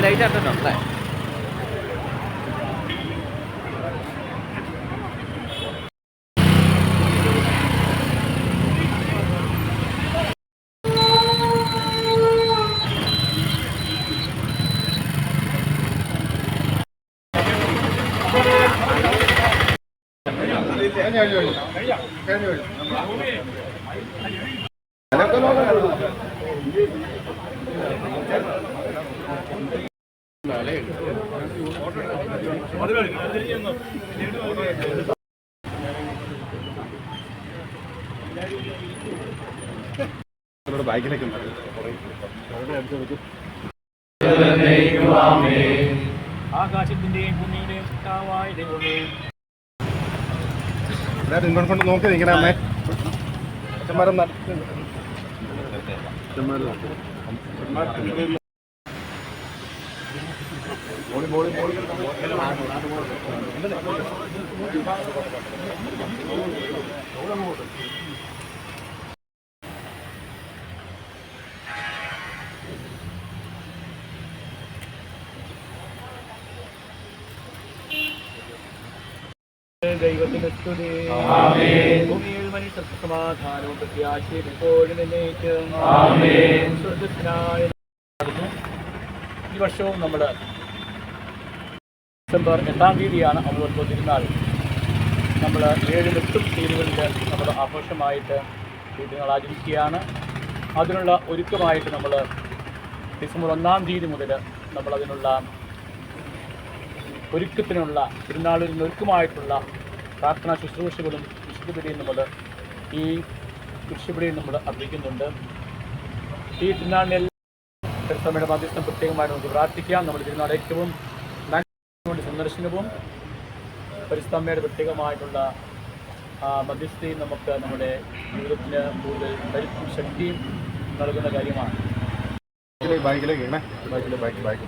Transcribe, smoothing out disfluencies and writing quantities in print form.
Light ആയിട്ടുണ്ടല്ലേ? ബൈക്കിലൊക്കെ ആകാശത്തിന്റെയും ഭൂമിയുടെയും കർത്താവായ ദൈവമേ, ഇങ്ങോട്ട് നോക്കി നിൽക്കണേ അമ്മേ. അച്ഛന്മാരും ദൈവത്തിന്റെ സ്തുതി. ഭൂമിയിൽ മനുഷ്യർക്ക് സമാധാനവും പ്രത്യാശയും എപ്പോഴും എന്നേക്കും. സ്വർഗ്ഗസ്ഥനായ ഈ വർഷവും നമ്മൾ ഡിസംബർ 8-ാം തീയതിയാണ് അമലോത്സവ തിരുനാൾ. നമ്മൾ 7-8 തീയതികളിൽ നമ്മൾ ആഘോഷമായിട്ട് ഈ തിരുനാൾ ആചരിക്കുകയാണ്. അതിനുള്ള ഒരുക്കമായിട്ട് നമ്മൾ ഡിസംബർ 1-ാം തീയതി മുതൽ നമ്മളതിനുള്ള ഒരുക്കത്തിനുള്ള തിരുനാളിന് ഒരുക്കമായിട്ടുള്ള പ്രാർത്ഥനാ ശുശ്രൂഷകളും വിശുദ്ധബലിയും ഈ കുരിശുബലിയും നമ്മൾ അർപ്പിക്കുന്നുണ്ട്. ഈ തിരുനാളിനെല്ലാം പരിസ്ഥമയുടെ മധ്യസ്ഥം പ്രത്യേകമായിട്ട് നമുക്ക് പ്രാർത്ഥിക്കാം. നമ്മുടെ തിരുനാൾ ഏറ്റവും വേണ്ടി സന്ദർശനവും പരിസ്ഥമയുടെ പ്രത്യേകമായിട്ടുള്ള മധ്യസ്ഥയും നമുക്ക് നമ്മുടെ ജീവിതത്തിന് കൂടുതൽ കരുത്തും ശക്തിയും നൽകുന്ന കാര്യമാണ്. ബൈക്കിലേക്ക് ബൈക്ക്